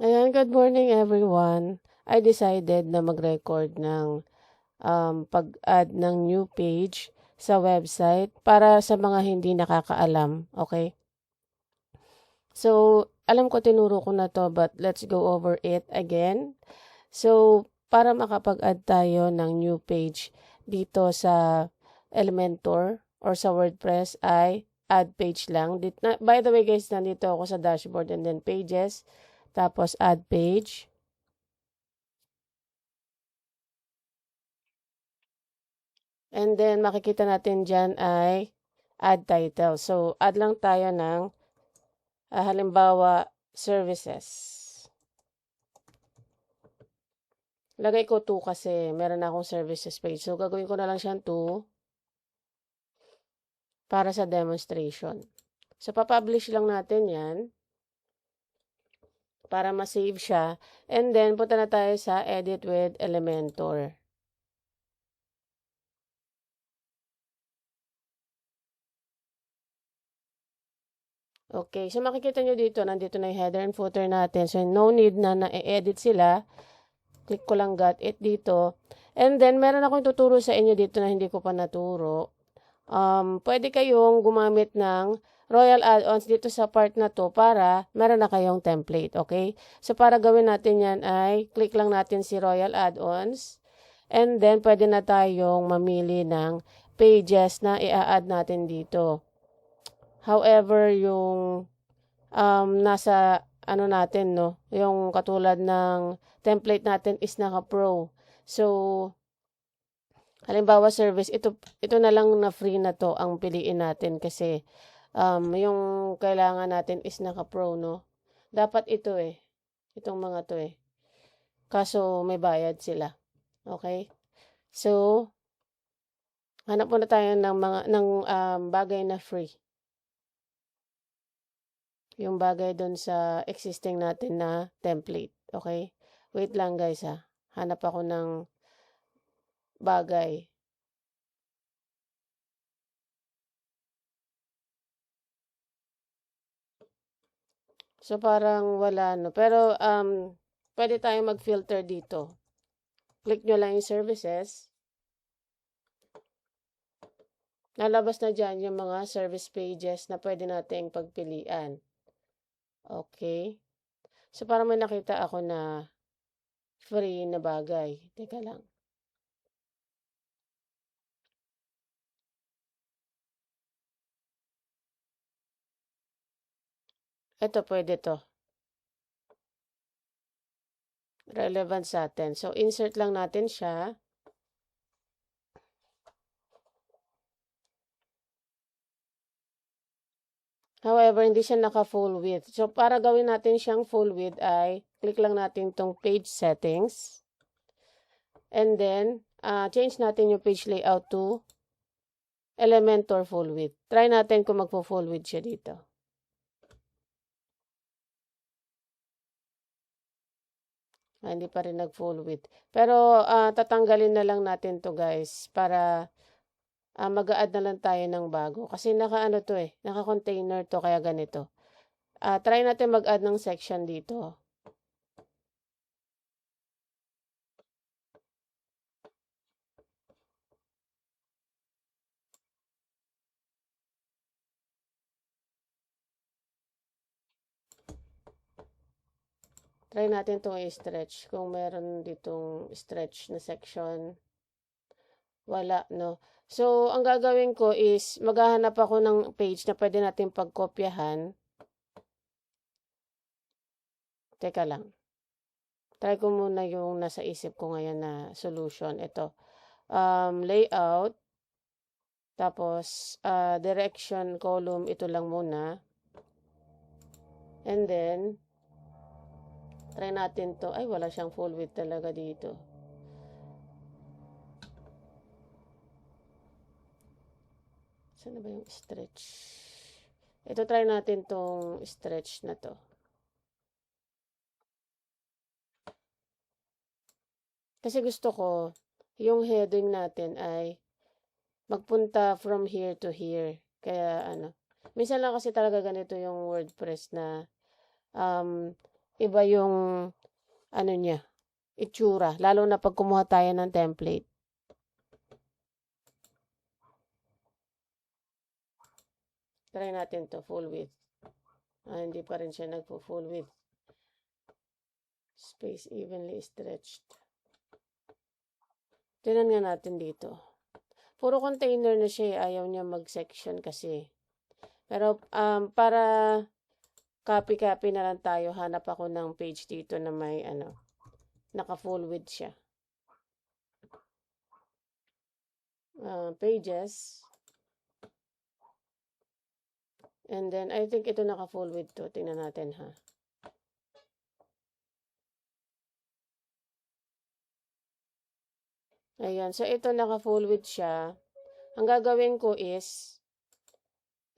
Ayan, good morning everyone. I decided na mag-record ng pag-add ng new page sa website para sa mga hindi nakakaalam, okay? So, alam ko tinuro ko na to but let's go over it again. So, para makapag-add tayo ng new page dito sa Elementor or sa WordPress ay add page lang. By the way guys, nandito ako sa dashboard and then pages, tapos add page. And then, makikita natin dyan ay add title. So, add lang tayo ng halimbawa, services. Lagay ko 2 kasi meron na akong services page. So, gagawin ko na lang siyang 2 para sa demonstration. So, papublish lang natin yan para ma-save siya. And then, punta na tayo sa edit with Elementor. Okay, so makikita nyo dito, nandito na yung header and footer natin. So, no need na na-edit sila. Click ko lang got it dito. And then, meron akong tuturo sa inyo dito na hindi ko pa naturo. Pwede kayong gumamit ng Royal Add-ons dito sa part na to para meron na kayong template, okay? So, para gawin natin yan ay click lang natin si Royal Add-ons. And then, pwede na tayong mamili ng pages na i-add natin dito. However, yung nasa ano natin, no? Yung katulad ng template natin is naka-pro. So, halimbawa service, ito na lang na free na to ang piliin natin kasi yung kailangan natin is naka-pro, no? Dapat ito eh. Itong mga to eh. Kaso may bayad sila. Okay? So, hanap muna tayo ng mga bagay na free. Yung bagay doon sa existing natin na template. Okay? Wait lang guys ha. Hanap ako ng bagay. So parang wala no. Pero pwede tayong mag-filter dito. Click nyo lang yung services. Lalabas na dyan yung mga service pages na pwede nating pagpilian. Okay? So parang may nakita ako na free na bagay. Teka lang. Ito pwede to. Relevant sa atin. So insert lang natin siya. However, hindi siya naka-full width. So, para gawin natin siyang full width ay click lang natin tong page settings. And then, change natin yung page layout to Elementor full width. Try natin kung magpo-full width siya dito. Hindi pa rin nag-full width. Pero, tatanggalin na lang natin to guys para mag-a-add na lang tayo ng bago. Kasi naka-ano to eh. Naka-container to kaya ganito. Try natin mag-add ng section dito. Try natin itong i-stretch. Kung meron ditong stretch na section, wala, no? So, ang gagawin ko is, maghahanap ako ng page na pwede natin pagkopyahan. Teka lang. Try ko muna yung nasa isip ko ngayon na solution. Ito. Layout. Tapos, direction column. Ito lang muna. And then, try natin to. Ay, wala siyang full width talaga dito. Saan na ba yung stretch? Ito, try natin tong stretch na to. Kasi gusto ko, yung heading natin ay magpunta from here to here. Kaya minsan lang kasi talaga ganito yung WordPress na iba yung ano niya, itsura. Lalo na pag kumuha tayo ng template. Try natin to full width. Hindi pa rin siya nagpo-full width. Space evenly stretched. Tingnan nga natin dito. Puro container na siya. Ayaw niya mag-section kasi. Pero para copy-copy na lang tayo, hanap ako ng page dito na may naka-full width siya. Pages. And then, I think ito naka-full width to. Tingnan natin ha. Ayan. So, ito naka-full width siya. Ang gagawin ko is,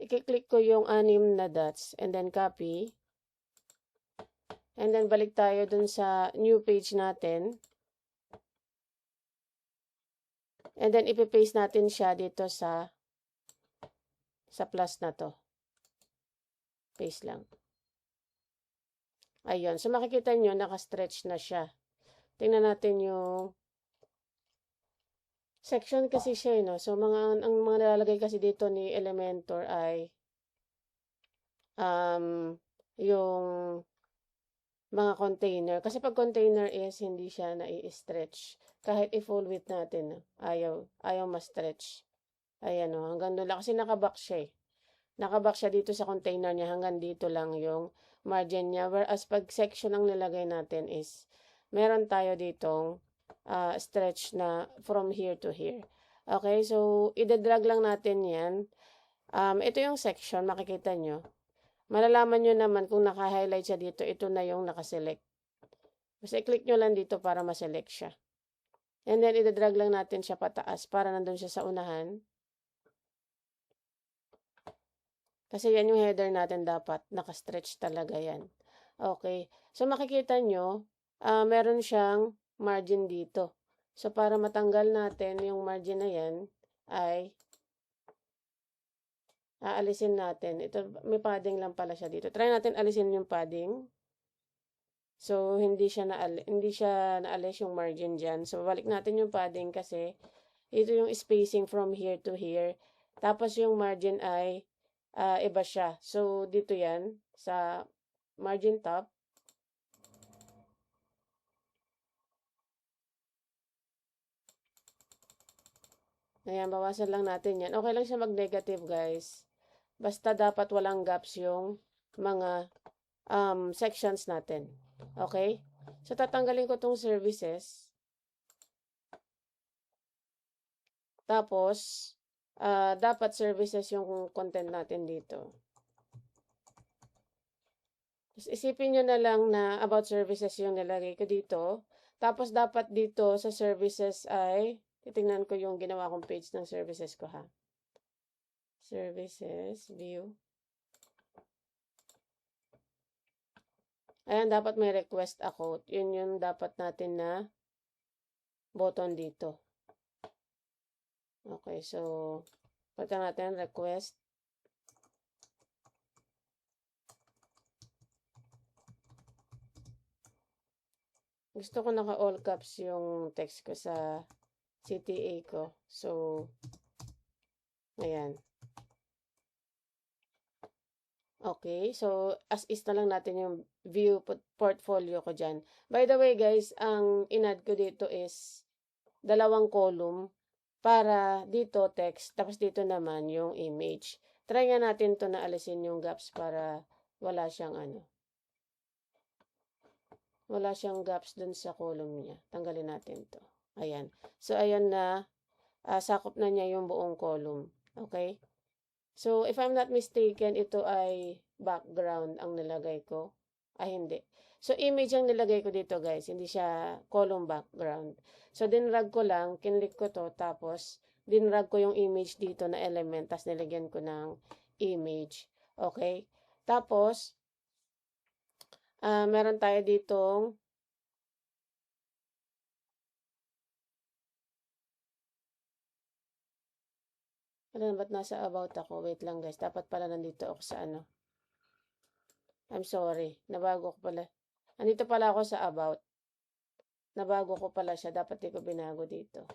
i-click ko yung 6 na dots and then copy. And then, balik tayo dun sa new page natin. And then, ipipaste natin siya dito sa plus na to. Paste lang. Ayun. So, makikita nyo, naka-stretch na siya. Tingnan natin yung section kasi siya, no? So, ang mga nalalagay kasi dito ni Elementor ay yung mga container. Kasi pag container is, hindi siya na-i-stretch. Kahit i-full width natin, no? Ayaw ma-stretch. Ayan, no? Hanggang doon lang. Kasi nakabox siya, eh. Nakabox siya dito sa container niya. Hanggang dito lang yung margin niya. Whereas pag section ang nilagay natin is, meron tayo ditong stretch na from here to here. Okay, so ida-drag lang natin yan. Ito yung section, makikita nyo. Malalaman nyo naman kung naka-highlight siya dito, ito na yung nakaselect. Basta i-click nyo lang dito para ma-select siya. And then ida-drag lang natin siya pataas para nandun siya sa unahan. Kasi yan yung header natin dapat. Naka-stretch talaga yan. Okay, so makikita nyo, meron siyang margin dito. So, para matanggal natin yung margin na yan, ay aalisin natin. Ito, may padding lang pala siya dito. Try natin alisin yung padding. So, hindi siya naalis yung margin dyan. So, balik natin yung padding kasi ito yung spacing from here to here. Tapos, yung margin ay iba siya. So, dito yan sa margin top. Ayan, bawasan lang natin yan. Okay lang siya mag-negative, guys. Basta dapat walang gaps yung mga sections natin. Okay? So, tatanggalin ko tong services. Tapos, dapat services yung content natin dito. Tapos, isipin nyo na lang na about services yung nilagay ko dito. Tapos, dapat dito sa services ay, titingnan ko yung ginawa kong page ng services ko, ha. Services, view. Ayan, dapat may request ako. Yun yung dapat natin na button dito. Okay, so, pagka natin request. Gusto ko naka all caps yung text ko sa CTA ko. So, ayan. Okay, so as is na lang natin yung view portfolio ko dyan. By the way guys, ang in-add ko dito is 2 column para dito text, tapos dito naman yung image. Try nga natin to na alisin yung gaps para wala siyang wala siyang gaps dun sa column niya. Tanggalin natin to. Ayan. So, ayan na, sakop na niya yung buong column. Okay? So, if I'm not mistaken, ito ay background ang nilagay ko. Ay, hindi. So, image ang nilagay ko dito, guys. Hindi siya column background. So, dinrag ko lang, kinlik ko to, tapos, dinrag ko yung image dito na element, tapos nilagyan ko ng image. Okay? Tapos, meron tayo ditong ba't nasa about ako? Wait lang guys. Dapat pala nandito ako sa I'm sorry. Nabago ko pala. Andito pala ako sa about. Nabago ko pala siya. Dapat di ko binago dito.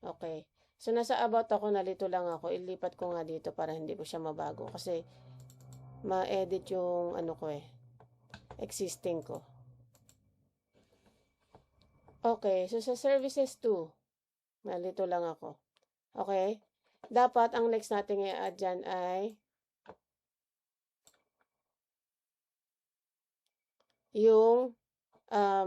Okay. So, nasa about ako, nalito lang ako. Ilipat ko nga dito para hindi ko siya mabago. Kasi, ma-edit yung ano ko existing ko. Okay. So, sa services 2, nalito lang ako. Okay. Dapat, ang next natin i-add dyan ay yung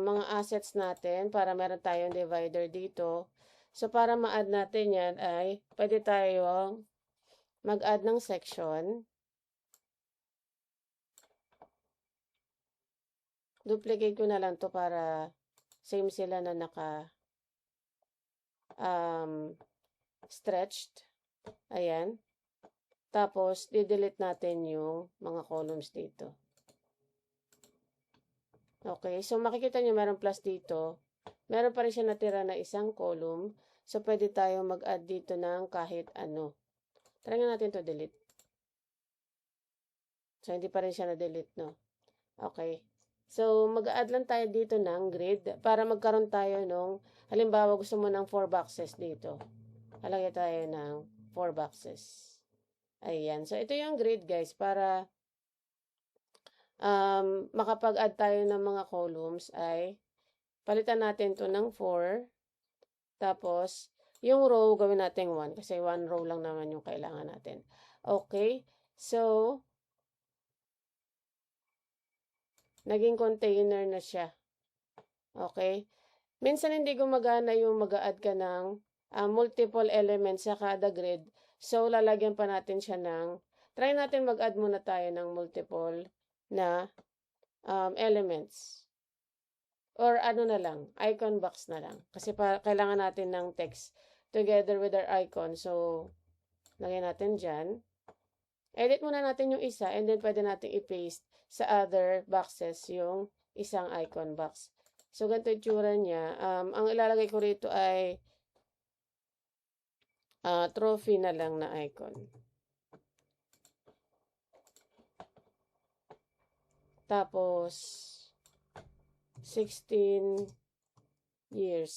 mga assets natin para meron tayong divider dito. So, para ma-add natin yan ay pwede tayong mag-add ng section. Duplicate ko na lang to para same sila na stretched. Ayan. Tapos, di-delete natin yung mga columns dito. Okay, so makikita nyo meron plus dito. Meron pa rin siya natira na isang column. So, pwede tayo mag-add dito ng kahit ano. Try nga natin to delete. So, hindi pa rin siya na-delete, no? Okay. So, mag-add lang tayo dito ng grid para magkaroon tayo nung, halimbawa gusto mo ng 4 boxes dito. Halagay tayo ng 4 boxes. Ayan. So, ito yung grid, guys, para makapag-add tayo ng mga columns ay palitan natin to ng 4. Tapos, yung row, gawin natin 1 kasi 1 row lang naman yung kailangan natin. Okay. So, naging container na siya. Okay. Minsan hindi gumagana yung mag-add ka ng multiple elements sa kada grid. So, lalagyan pa natin siya ng, try natin mag-add muna tayo ng multiple na elements. Or ano na lang, icon box na lang. Kasi kailangan natin ng text together with our icon. So, lagyan natin dyan. Edit muna natin yung isa and then pwede natin i-paste sa other boxes yung isang icon box. So, ganito yung tsura niya. Ang ilalagay ko rito ay trophy na lang na icon. Tapos, 16 years.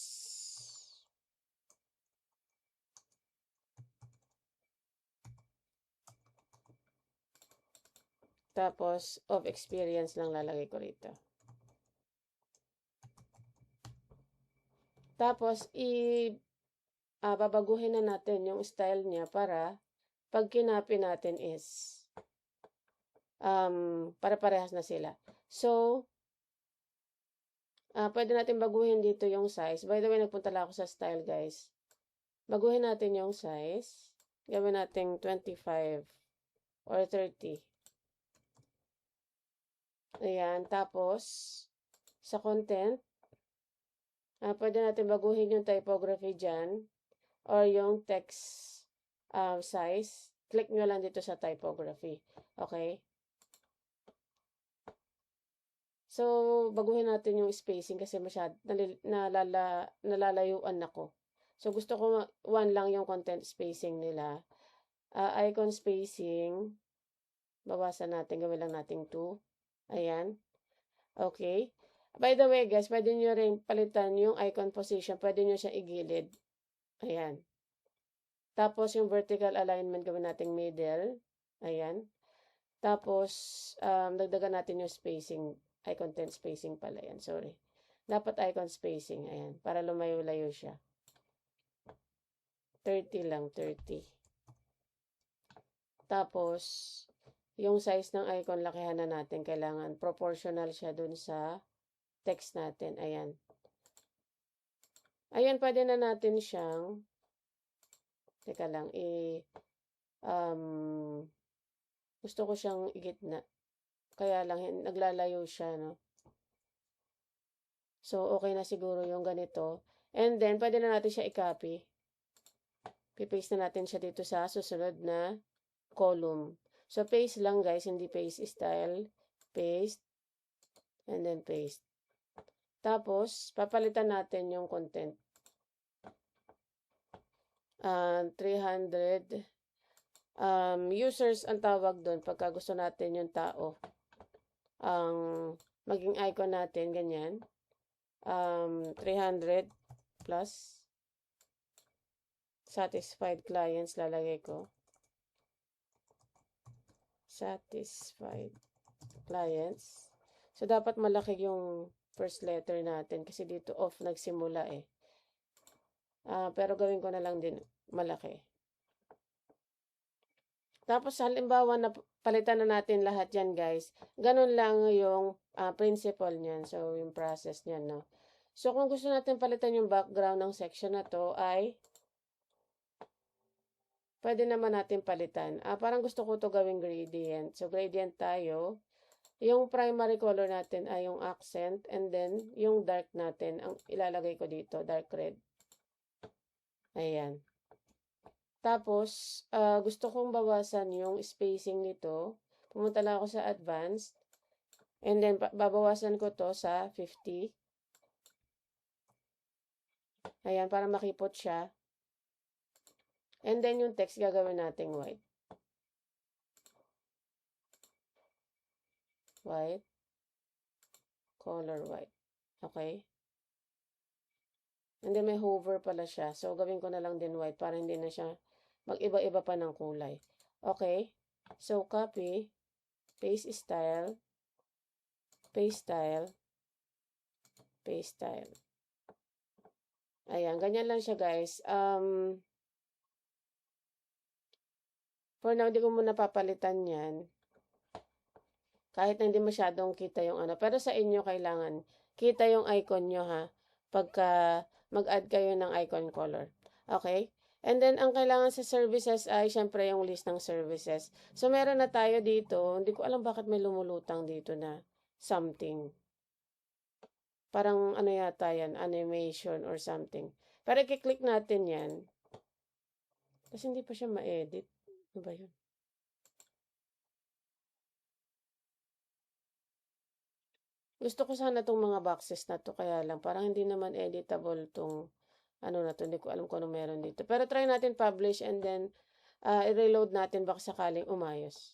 Tapos, of experience lang lalagay ko rito. Tapos, babaguhin na natin yung style niya para pag kinopy natin is para parehas na sila. So, pwede natin baguhin dito yung size. By the way, nagpunta lang ako sa style, guys. Baguhin natin yung size. Gawin natin 25 or 30. Ayan. Tapos, sa content, pwede natin baguhin yung typography dyan or yung text size. Click nyo lang dito sa typography. Okay? So, baguhin natin yung spacing kasi nalalayuan ako. So, gusto ko 1 lang yung content spacing nila. Icon spacing, bawasan natin, gawin lang natin 2. Ayan. Okay. By the way, guys, pwede nyo rin palitan yung icon position. Pwede nyo siya igilid. Ayan. Tapos, yung vertical alignment, gawin natin middle. Ayan. Tapos, dagdagan natin yung spacing. Content spacing pala yan. Sorry. Dapat icon spacing. Ayan. Para lumayo-layo siya. 30 lang. 30. Tapos, yung size ng icon, lakihan na natin. Kailangan proportional siya dun sa text natin. Ayan. Ayan, pwede na natin siyang, teka lang, gusto ko siyang igitna. Kaya lang, naglalayo siya, no? So, okay na siguro yung ganito. And then, pwede na natin siya i-copy. Pipaste na natin siya dito sa susunod na column. So, paste lang, guys. Hindi paste style. Paste. And then, paste. Tapos, papalitan natin yung content. 300 users ang tawag doon pagka gusto natin yung tao ang maging icon natin, ganyan. 300 plus satisfied clients lalagay ko. Satisfied clients. So, dapat malaki yung first letter natin kasi dito off nagsimula eh. Pero gawin ko na lang din malaki. Tapos, halimbawa na palitan na natin lahat yan, guys. Ganun lang yung principle niyan. So, yung process niyan, no? So, kung gusto natin palitan yung background ng section na to ay pwede naman natin palitan. Parang gusto ko to gawing gradient. So, gradient tayo. Yung primary color natin ay yung accent and then yung dark natin, ang ilalagay ko dito, dark red. Ayan. Tapos, gusto kong bawasan yung spacing nito. Pumunta lang ako sa advanced. And then, babawasan ko to sa 50. Ayan, para makipot siya. And then, yung text gagawin nating white. White. Color white. Okay? And then, may hover pala siya. So, gawin ko na lang din white para hindi na siya mag-iba-iba pa ng kulay. Okay? So, copy. Paste style. Paste style. Paste style. Ayan, ganyan lang siya, guys. For now, hindi ko muna papalitan yan. Kahit na hindi masyadong kita yung ano. Pero sa inyo, kailangan kita yung icon nyo, ha? Pagka mag-add kayo ng icon color. Okay? And then, ang kailangan sa services ay, syempre, yung list ng services. So, meron na tayo dito. Hindi ko alam bakit may lumulutang dito na something. Parang, ano yata yan, animation or something. Pero, i-click natin yan. Kasi hindi pa siya ma-edit. Ano ba yun? Gusto ko sana itong mga boxes na to, kaya lang, parang hindi naman editable itong ano na to, hindi ko alam kung ano meron dito. Pero try natin publish and then i-reload natin baka sakaling umayos.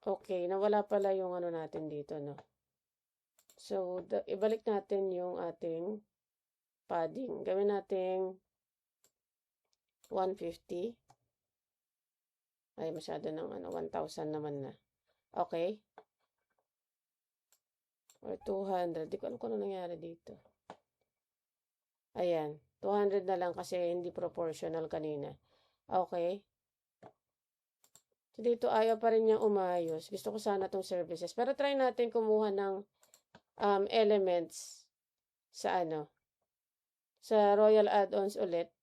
Okay, nawala pala yung ano natin dito, no? So, ibalik natin yung ating padding. Gawin natin 150. Ay, masyado ng ano, 1,000 naman na. Okay? Or 200. Di ko alam kung ano nangyari dito. Ayan. 200 na lang kasi hindi proportional kanina. Okay? So, dito ayaw pa rin niyang umayos. Gusto ko sana itong services. Pero try natin kumuha ng elements sa ano. Sa Royal Add-ons ulit.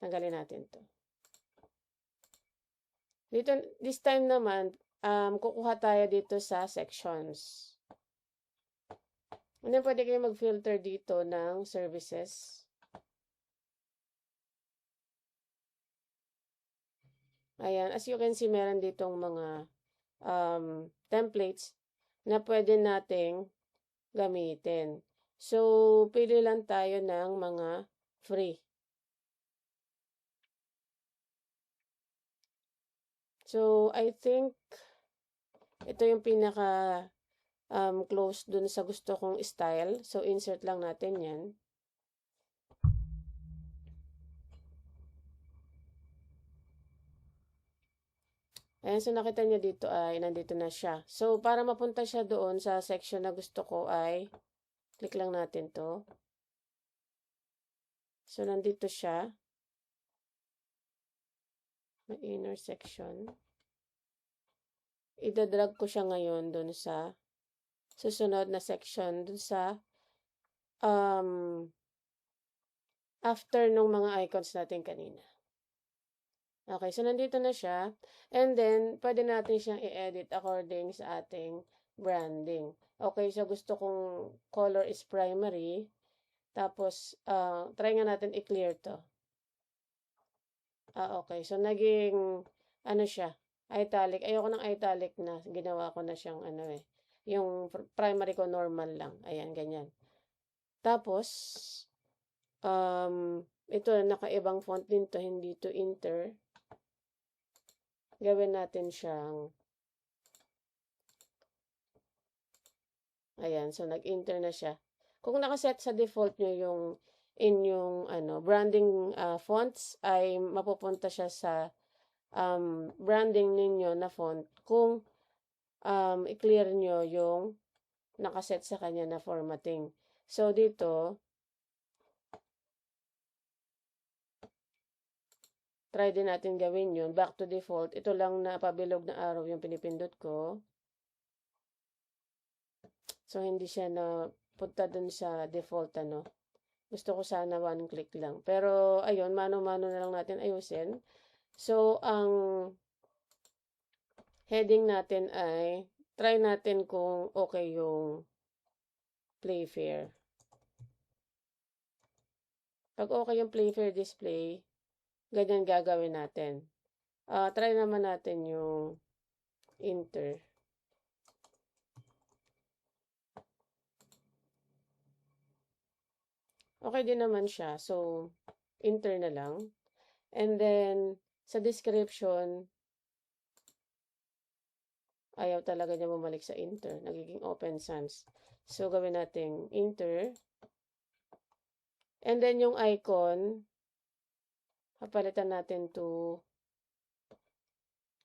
Tanggalin natin to. Dito, this time naman, kukuha tayo dito sa sections. And then, pwede kayo mag-filter dito ng services. Ayan, as you can see, meron ditong mga templates na pwede nating gamitin. So, pili lang tayo ng mga free. So, I think ito yung pinaka close dun sa gusto kong style. So, insert lang natin yan. Ayan, so nakita niyo dito ay nandito na siya. So, para mapunta siya doon sa section na gusto ko ay click lang natin to. So, nandito siya. May inner section. Idadrag ko siya ngayon doon sa susunod na section. Doon sa after nung mga icons natin kanina. Okay, so nandito na siya. And then, pwede natin siyang i-edit according sa ating branding. Okay, so gusto kong color is primary. Tapos, try nga natin i-clear to. Okay. So, naging, ano siya, italic. Ayoko ng italic na. Ginawa ko na siyang, yung primary ko normal lang. Ayan, ganyan. Tapos, ito, nakaibang font din to, hindi to Inter. Gawin natin siyang, ayan, so nag-Inter na siya. Kung nakaset sa default nyo yung inyong branding fonts, ay mapupunta siya sa branding ninyo na font kung i-clear nyo yung nakaset sa kanya na formatting. So, dito, try din natin gawin yun. Back to default. Ito lang na pabilog na arrow yung pinipindot ko. So, hindi siya na punta dun sa default, Gusto ko sana one click lang. Pero, ayun, mano-mano na lang natin ayusin. So, ang heading natin ay, try natin kung okay yung Playfair. Pag okay yung Playfair display, ganyan gagawin natin. Try naman natin yung Inter. Okay din naman siya. So, Inter na lang. And then, sa description, ayaw talaga niya bumalik sa Inter. Nagiging Open Sans. So, gawin natin Inter. And then, yung icon, papalitan natin to,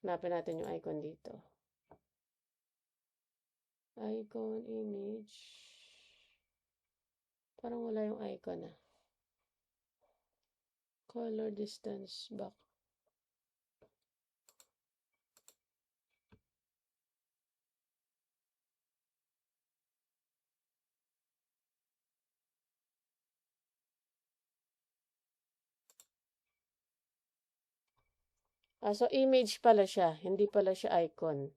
hanapin natin yung icon dito. Icon, image. Parang wala yung icon, Color, distance, back. So, image pala siya. Hindi pala siya icon.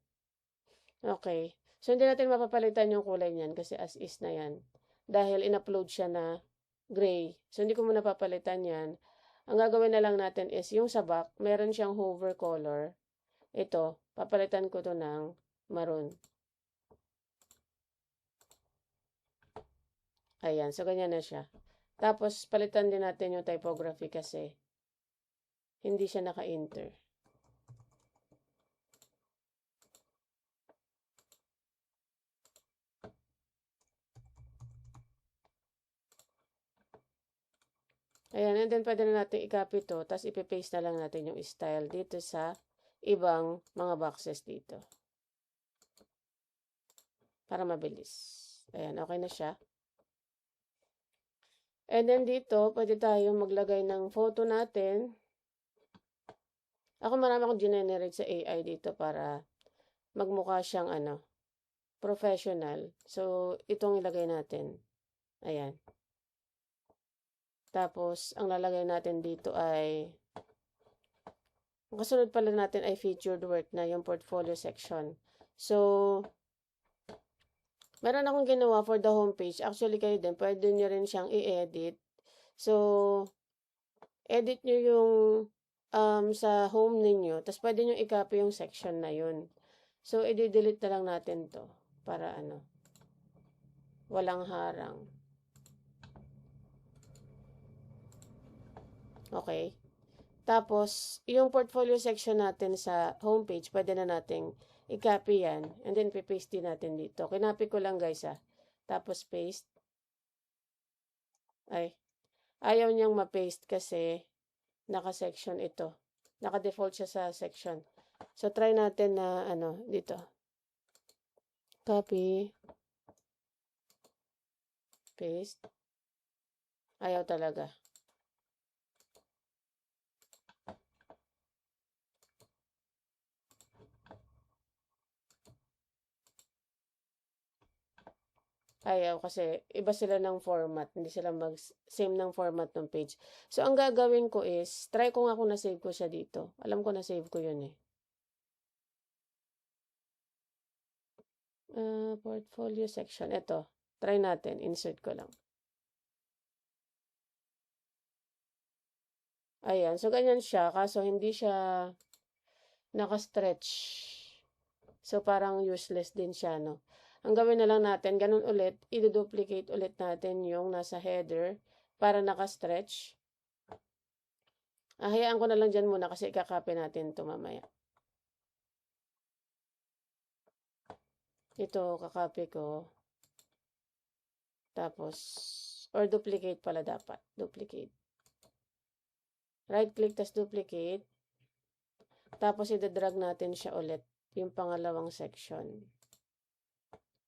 Okay. So, hindi natin mapapalitan yung kulay niyan kasi as is na yan. Dahil in-upload siya na gray. So, hindi ko muna papalitan yan. Ang gagawin na lang natin is, yung sa back, meron siyang hover color. Ito, papalitan ko to ng maroon. Ayan. So, ganyan na siya. Tapos, palitan din natin yung typography kasi hindi siya naka-enter. Ayan, and then pwede na natin i-copy to, tapos ipipaste na lang natin yung style dito sa ibang mga boxes dito. Para mabilis. Ayan, okay na siya. And then dito, pwede tayong maglagay ng photo natin. Ako marami akong generate sa AI dito para magmukha siyang professional. So, itong ilagay natin. Ayan. Tapos, ang lalagay natin dito ay, ang kasunod pala natin ay featured work na yung portfolio section. So, meron akong ginawa for the homepage. Actually, kayo din, pwede nyo rin siyang i-edit. So, edit nyo yung sa home ninyo. Tapos, pwede nyo i-copy yung section na yun. So, i-delete na lang natin to para walang harang. Okay. Tapos, yung portfolio section natin sa homepage, pwede na nating i-copy yan. And then, pipaste din natin dito. Kinopy ko lang, guys, Tapos, paste. Ay, ayaw niyang ma-paste kasi naka-section ito. Naka-default siya sa section. So, try natin na, dito. Copy. Paste. Ayaw talaga. Ayaw kasi iba sila ng format. Hindi sila same ng format ng page. So, ang gagawin ko is, try ko nga kung na-save ko siya dito. Alam ko na-save ko yun portfolio section. Ito. Try natin. Insert ko lang. Ayan. So, ganyan siya. Kaso, hindi siya naka-stretch. So, parang useless din siya, no? Ang gawin na lang natin, ganun ulit, i-duplicate ulit natin yung nasa header para naka-stretch. Hayaan ko na lang dyan muna kasi ikakopy natin ito mamaya. Ito, kakopy ko. Tapos, or duplicate pala dapat. Duplicate. Right-click, tas duplicate. Tapos, i-drag natin siya ulit. Yung pangalawang section.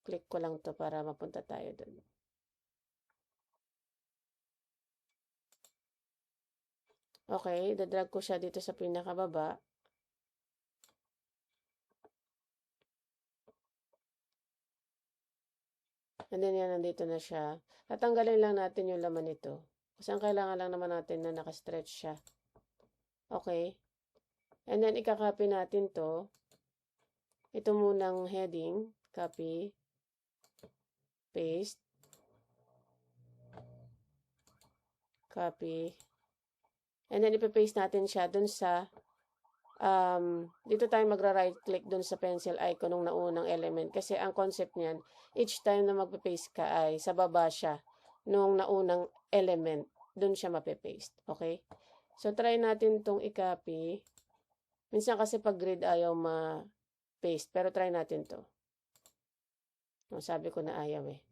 Click ko lang to para mapunta tayo dun. Okay, i-drag ko siya dito sa pinakababa. And then yan, nandito na siya. Tatanggalin lang natin yung laman nito. Kasi ang kailangan lang naman natin na nakastretch siya. Okay. And then, ikakopy natin to. Ito munang heading. Copy. Paste. Copy. And then, ipapaste natin siya dun sa dito tayo magra-right click dun sa pencil icon ng naunang element. Kasi ang concept niyan, each time na magpapaste ka ay sa baba siya nung naunang element. Dun siya mapapaste. Okay? So, try natin tong i-copy. Minsan kasi pag grid ayaw ma-paste. Pero try natin to. No, sabi ko na ayaw eh.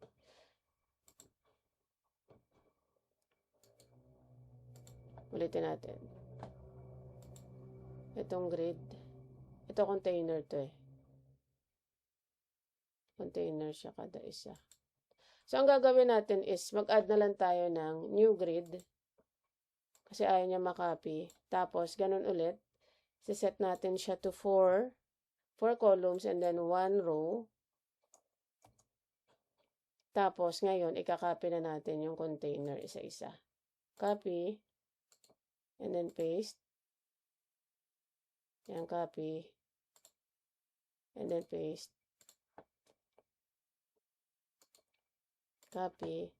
Ulitin natin. Itong grid. Ito container to eh. Container siya kada isa. So, ang gagawin natin is mag-add na lang tayo ng new grid. Kasi ayaw niya makopy. Tapos, ganun ulit. Siset natin siya to 4 columns and then 1 row. Tapos, ngayon, ikakopy na natin yung container isa-isa. Copy. And then paste. Yan, copy. And then paste. Copy.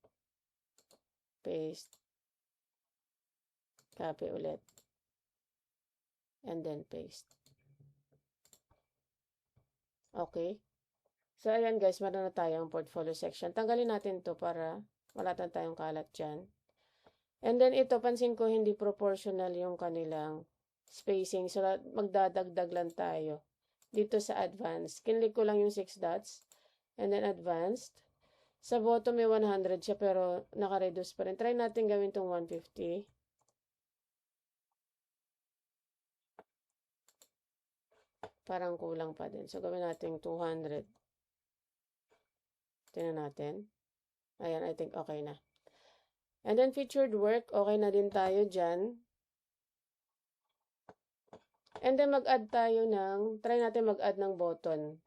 Paste. Copy ulit. And then paste. Okay. So, ayan guys, meron na tayong portfolio section. Tanggalin natin to para wala tayong kalat dyan. And then ito, pansin ko hindi proportional yung kanilang spacing. So, magdadagdag lang tayo. Dito sa advanced. Kinlik ko lang yung 6 dots. And then advanced. Sa bottom may 100 siya pero naka-reduce pa rin. Try natin gawin tong 150. Parang kulang pa din. So, gawin natin 200. Tingnan natin. Ayan, I think okay na. And then featured work, okay na din tayo dyan. And then mag-add tayo ng, try natin mag-add ng button.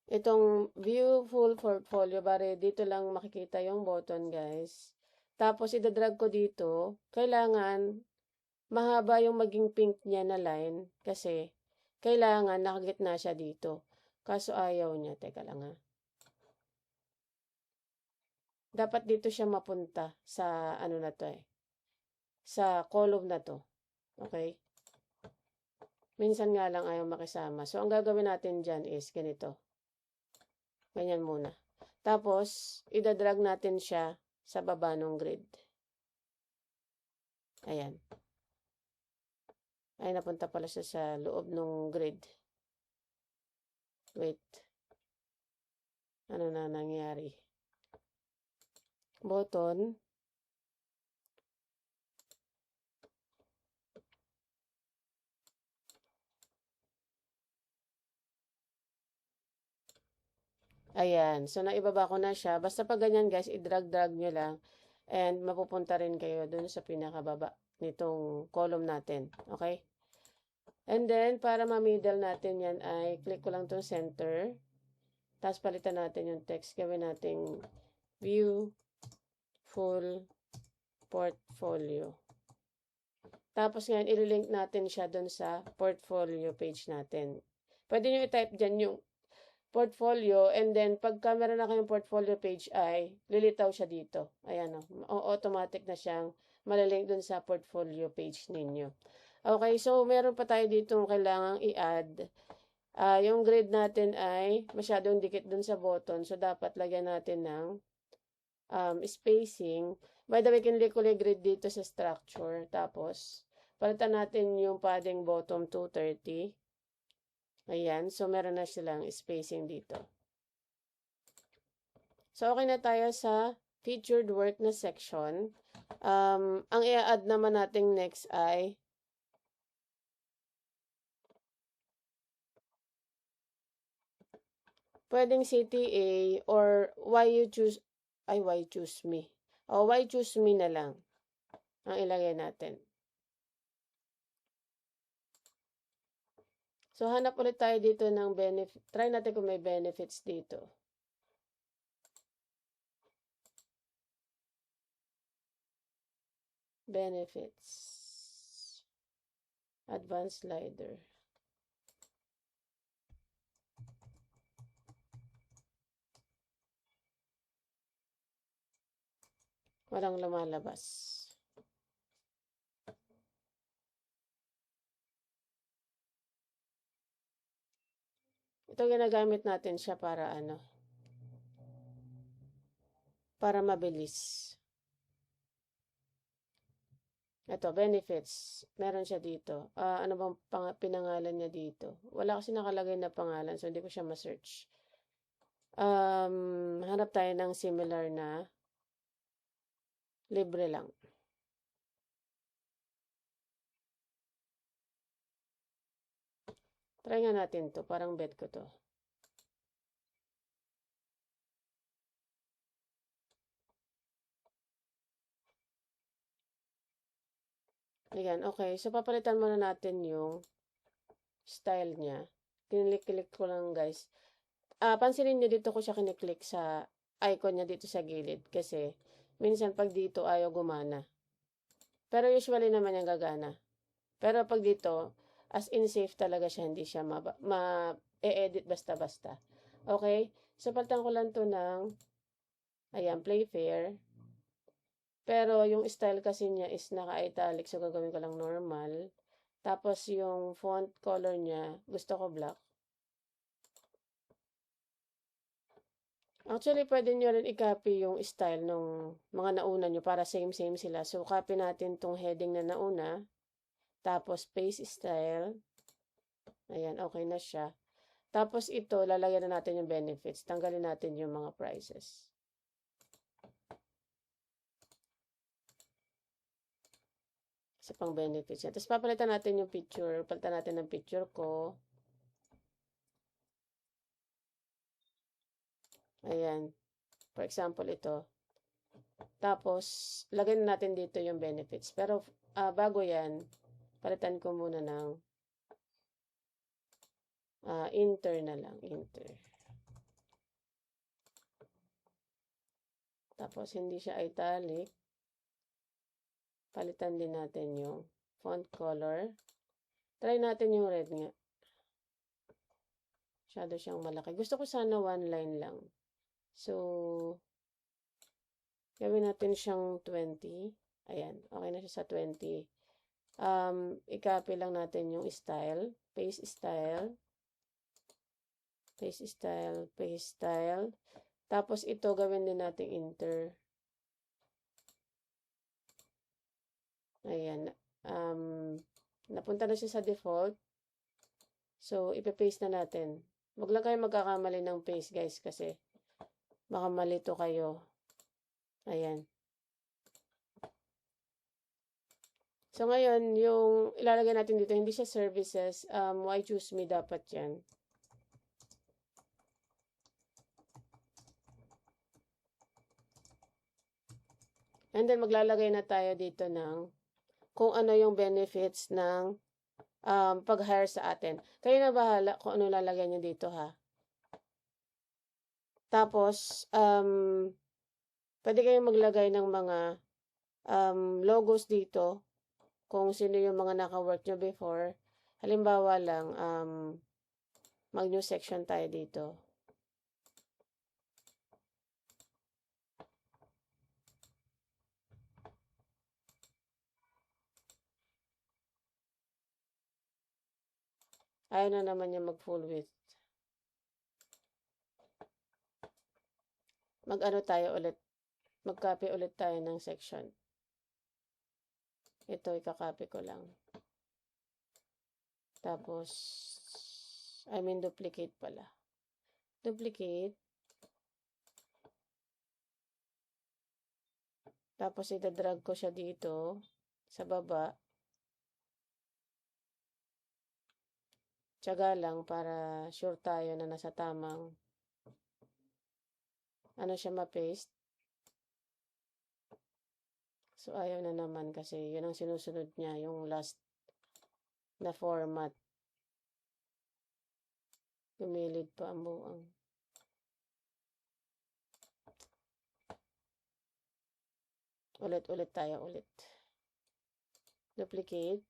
Itong view full portfolio, bare dito lang makikita yung button guys. Tapos idadrag ko dito, kailangan mahaba yung maging pink niya na line kasi kailangan nakagitna siya dito. Kaso ayaw niya, teka lang ha. Dapat dito siya mapunta sa ano na to eh. Sa column na to. Okay? Minsan nga lang ayaw makisama. So, ang gagawin natin dyan is ganito. Ganyan muna. Tapos, idadrag natin siya sa baba ng grid. Ayan. Ay, napunta pala siya sa loob ng grid. Wait. Ano na nangyari? Button. Ayan. So, naibaba ko na siya. Basta pag ganyan, guys, i-drag-drag nyo lang. And, mapupunta rin kayo dun sa pinakababa nitong column natin. Okay? And then, para ma-middle natin yan ay, click ko lang tong center. Tapos, palitan natin yung text. Gawin natin view full portfolio. Tapos, ngayon, ililink natin siya dun sa portfolio page natin. Pwede nyo i-type dyan yung portfolio, and then pagka meron na kayong portfolio page ay lilitaw siya dito. Ayan automatic na siyang malalink dun sa portfolio page ninyo. Okay, so meron pa tayo dito kailangang i-add. Yung grid natin ay masyadong dikit dun sa button, so dapat lagyan natin ng spacing. By the way, kinlik ko yung grid dito sa structure, tapos palitan natin yung padding bottom 230. Ayan, so meron na silang spacing dito. So, okay na tayo sa featured work na section. Ang i-add naman natin next ay pwedeng CTA or why choose me. O why choose me na lang ang ilagay natin. So, hanap ulit tayo dito ng benefit. Try natin kung may benefits dito. Benefits. Advanced slider. Walang lumalabas. Ito ginagamit natin siya para para mabilis. Ito, benefits. Meron siya dito. Ano bang pinangalan niya dito? Wala kasi nakalagay na pangalan, so hindi ko siya ma-search. Hanap tayo ng similar na libre lang. Try nga natin to. Parang bet ko to. Ayan, okay. So, papalitan muna natin yung style niya. Kiniklik ko lang, guys. Pansinin nyo dito ko siya kiniklik sa icon niya dito sa gilid. Kasi, minsan pag dito ayaw gumana. Pero usually naman yung gagana. Pero pag dito, as in safe talaga siya. Hindi siya ma-edit basta-basta. Okay? So, palitan ko lang to ng, ayan, Playfair. Pero yung style kasi niya is naka-italic. So, gagawin ko lang normal. Tapos, yung font color niya, gusto ko black. Actually, pwede nyo rin i-copy yung style ng mga nauna nyo para same-same sila. So, copy natin tong heading na nauna. Tapos, paste style. Ayan, okay na siya. Tapos, ito, lalagyan na natin yung benefits. Tanggalin natin yung mga prices. Isa pang benefits yan. Tapos, papalitan natin yung picture. Palitan natin ng picture ko. Ayan. For example, ito. Tapos, lagyan natin dito yung benefits. Pero, bago yan, palitan ko muna ng inter na lang. Inter. Tapos, hindi siya italic. Palitan din natin yung font color. Try natin yung red nga. Masyado siyang malaki. Gusto ko sana one line lang. So, gawin natin siyang 20. Ayan, okay na siya sa 20. I-copy lang natin yung style. Paste style. Paste style. Paste style. Tapos ito, gawin din natin inter. Ayan. Napunta na siya sa default. So, ipe-paste na natin. Huwag lang kayo magkakamali ng paste, guys, kasi baka malito kayo. Ayan. So, ngayon, yung ilalagay natin dito, hindi siya services. Why choose me dapat yan. And then, maglalagay na tayo dito ng kung ano yung benefits ng pag-hire sa atin. Kayo na bahala kung ano lalagay nyo dito, ha. Tapos, pwede kayong maglagay ng mga logos dito kung sino yung mga naka-work nyo before. Halimbawa lang, mag-new section tayo dito. Ayaw na naman niya mag full width. Mag-ano tayo ulit. Mag-copy ulit tayo ng section. Ito, ikakopy ko lang. Tapos, duplicate pala. Duplicate. Tapos, itadrag ko siya dito sa baba. Tiyaga lang para sure tayo na nasa tamang ano siya ma-paste. So, ayaw na naman kasi yun ang sinusunod niya, yung last na format. Pumilid pa ang buang. Ulit tayo ulit. Duplicate.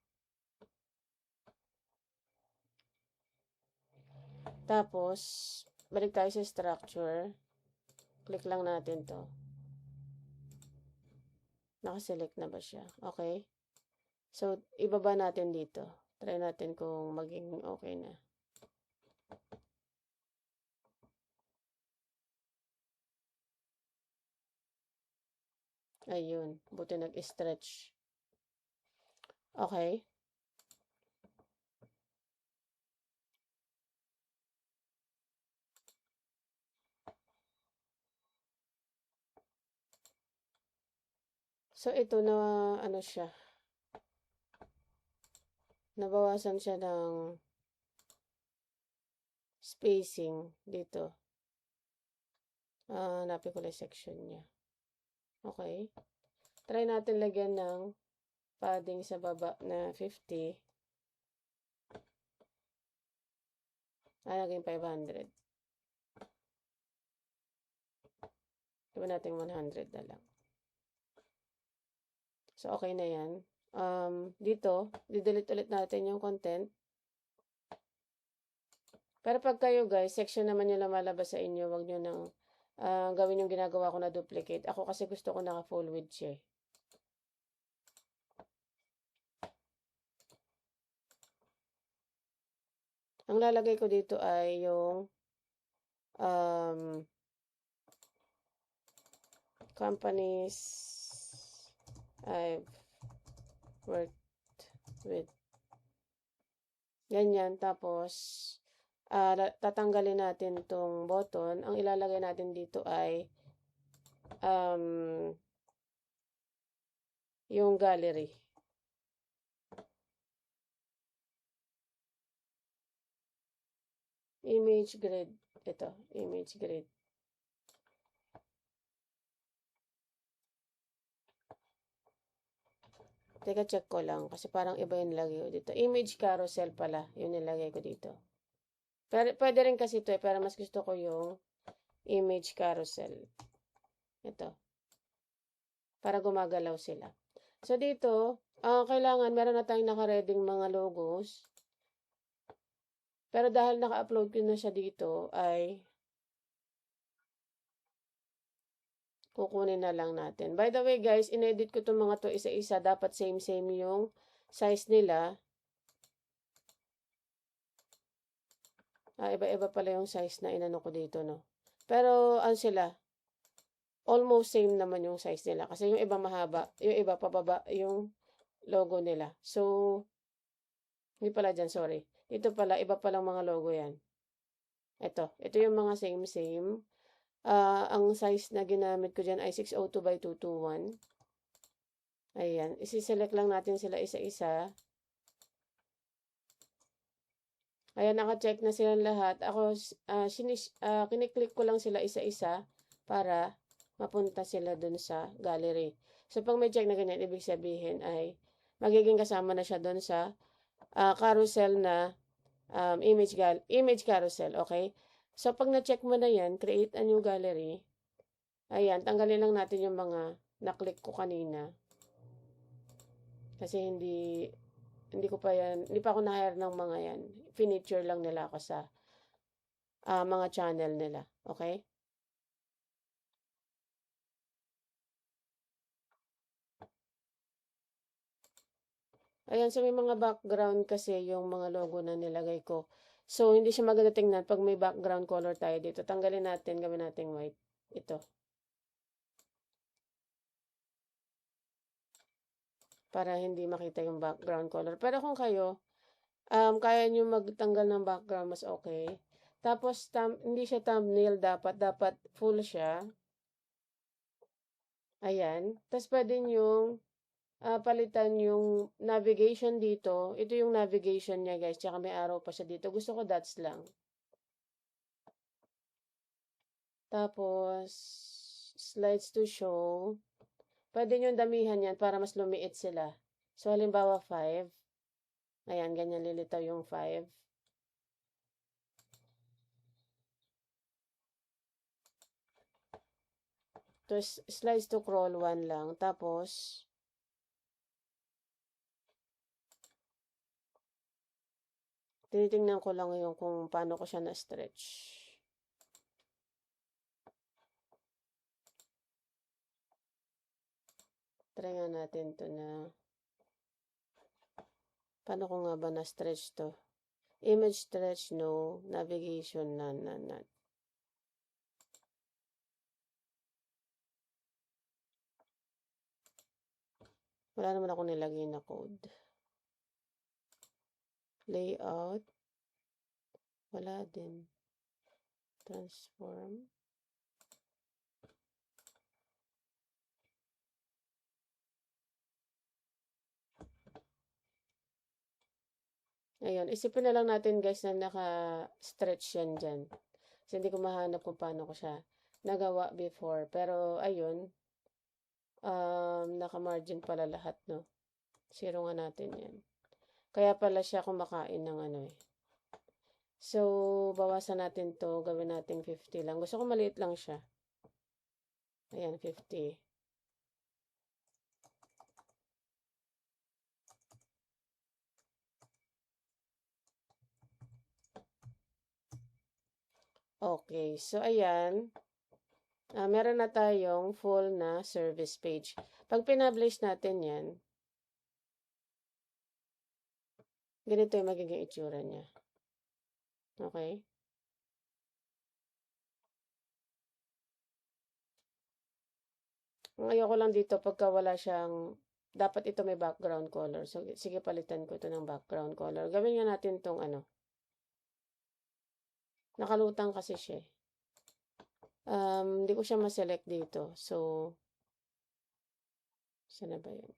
Tapos, balik tayo sa structure. Click lang natin to. Nakaselect na ba siya? Okay. So, ibaba natin dito. Try natin kung maging okay na. Ayun. Buti nag-stretch. Okay. So, ito na, ano siya. Nabawasan siya ng spacing dito. Hanapin ko lang section niya. Okay. Try natin lagyan ng padding sa baba na 50. Naging 500. Gawin natin 100 na lang. So, okay na yan. Dito, didelete ulit natin yung content. Pero pag kayo guys, section naman yung lumalabas sa inyo, wag nyo nang gawin yung ginagawa ko na duplicate. Ako kasi gusto ko naka full width siya. Ang lalagay ko dito ay yung companies I've worked with. Ganyan. Tapos, tatanggalin natin itong button. Ang ilalagay natin dito ay yung gallery. Image grid. Ito, image grid. Teka, check ko lang. Kasi parang iba yung nilagay ko dito. Image carousel pala. Yung nilagay ko dito. Pero, pwede rin kasi ito pero mas gusto ko yung image carousel. Ito. Para gumagalaw sila. So, dito, kailangan meron na tayong nakareding mga logos. Pero dahil naka-upload ko na siya dito, ay kukunin na lang natin. By the way, guys, inedit ko itong mga to isa-isa. Dapat same-same yung size nila. Iba-iba pala yung size na inano ko dito, no? Pero, ano sila? Almost same naman yung size nila. Kasi yung iba mahaba, yung iba pababa yung logo nila. So, hindi pala dyan, sorry. Ito pala, iba palang mga logo yan. Ito yung mga same-same. Ang size na ginamit ko dyan ay 602 by 221. Ayan. Isi-select lang natin sila isa-isa. Ayan, naka-check na silang lahat. Ako, kiniklik ko lang sila isa-isa para mapunta sila dun sa gallery. So, pag may check na ganyan, ibig sabihin ay magiging kasama na siya dun sa carousel na image carousel. Okay? So, pag na-check mo na yan, create a new gallery. Ayan, tanggalin lang natin yung mga na-click ko kanina. Kasi hindi ko pa yan, hindi pa ako na-hire ng mga yan. Finiture lang nila ako sa mga channel nila. Okay? Ayan, sa may mga background kasi yung mga logo na nilagay ko. So, hindi siya maganda tingnan pag may background color tayo dito. Tanggalin natin, gawin natin white. Ito. Para hindi makita yung background color. Pero kung kayo, kaya nyo magtanggal ng background, mas okay. Tapos, hindi siya thumbnail dapat. Dapat full siya. Ayan. Tapos, pwede nyong palitan yung navigation dito. Ito yung navigation niya, guys. Tsaka may arrow pa siya dito. Gusto ko dots lang. Tapos, slides to show. Pwede nyo damihan yan para mas lumiit sila. So, halimbawa 5. Ayan, ganyan lilitaw yung 5. Tapos, slides to scroll 1 lang. Tapos, tinitingnan ko lang yung kung paano ko siya na-stretch. Try nga natin to na paano ko nga ba na-stretch to? Image stretch, no. Navigation, none. Wala naman ako nilagay na code. Layout. Wala din. Transform. Ayun, isipin na lang natin guys na naka-stretch yan dyan. Kasi hindi ko mahanap kung paano ko siya nagawa before. Pero, ayun, naka-margin pala lahat, no? Zero nga natin yan. Kaya pala siya kumakain ng ano eh. So, bawasan natin to. Gawin natin 50 lang. Gusto ko maliit lang siya. Ayan, 50. Okay, so ayan. Meron na tayong full na service page. Pag pinablish natin yan, ganito yung magiging itsura niya. Okay? Ang ayoko lang dito pagka wala siyang, dapat ito may background color. So, sige palitan ko ito ng background color. Gawin nga natin tong ano. Nakalutang kasi siya. Hindi ko siya ma-select dito. So, saan na ba yun?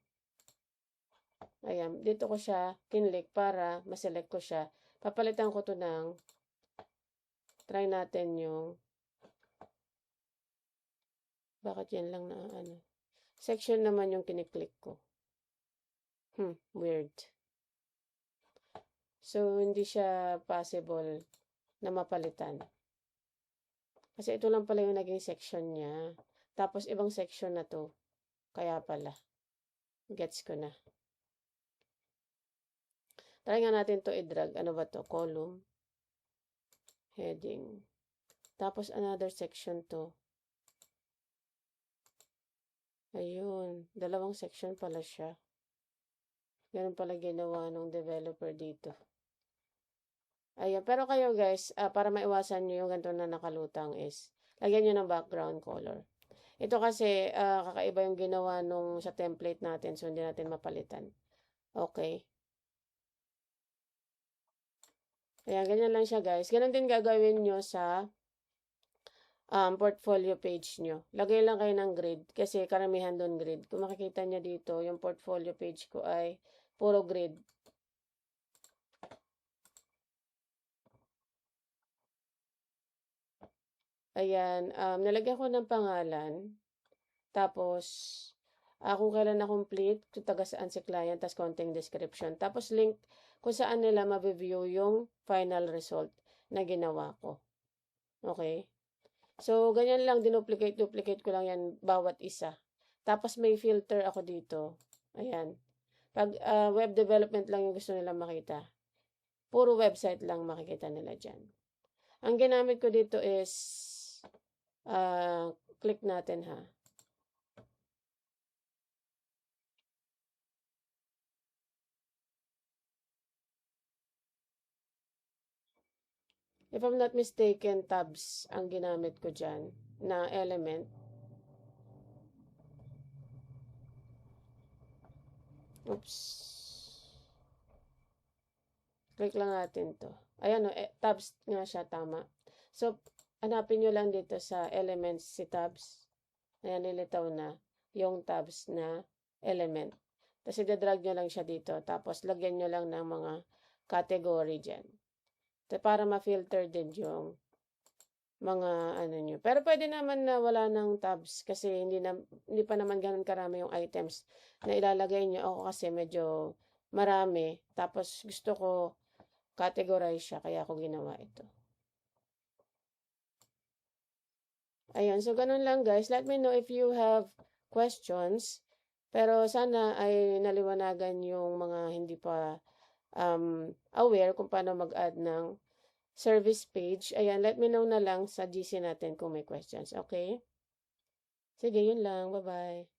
Ayan, dito ko siya kinlik para ma-select ko siya. Papalitan ko to ng, try natin yung, bakit yan lang na ano? Section naman yung kiniklik ko. Weird. So, hindi siya possible na mapalitan. Kasi ito lang pala yung naging section niya. Tapos, ibang section na to. Kaya pala. Gets ko na. Try nga natin to i-drag. Ano ba to? Column. Heading. Tapos, another section to. Ayun. Dalawang section pala siya. Ganun pala ginawa ng developer dito. Ayun. Pero kayo guys, para maiwasan nyo yung ganito na nakalutang is, lagyan nyo ng background color. Ito kasi, kakaiba yung ginawa nung sa template natin, so hindi natin mapalitan. Okay. Ayan, ganyan lang siya guys. Ganun din gagawin nyo sa portfolio page nyo. Lagay lang kayo ng grid kasi karamihan doon grid. Kung makikita nyo dito, yung portfolio page ko ay puro grid. Ayan, nalagyan ko ng pangalan. Tapos, kung kailan na-complete, kung taga saan si client, tapos konting description. Tapos link kung saan nila ma-view yung final result na ginawa ko. Okay? So, ganyan lang, duplicate ko lang yan bawat isa. Tapos may filter ako dito. Ayan. Pag web development lang yung gusto nila makita, puro website lang makikita nila dyan. Ang ginamit ko dito is, click natin ha. If I'm not mistaken, tabs ang ginamit ko dyan na element. Oops. Click lang natin to. Ayan o, tabs nga siya, tama. So, hanapin nyo lang dito sa elements si tabs. Ayan, nilitaw na yung tabs na element. Tapos, i-drag nyo lang siya dito. Tapos, lagyan nyo lang ng mga category dyan. Para ma-filter din yung mga ano nyo. Pero pwede naman na wala ng tabs kasi hindi pa naman ganun karami yung items na ilalagay nyo. Ako kasi medyo marami. Tapos, gusto ko categorize siya, kaya ako ginawa ito. Ayan, so ganun lang guys. Let me know if you have questions. Pero sana ay naliwanagan yung mga hindi pa aware kung paano mag-add ng service page. Ayan, let me know na lang sa GC natin kung may questions. Okay? Sige, yun lang. Bye-bye.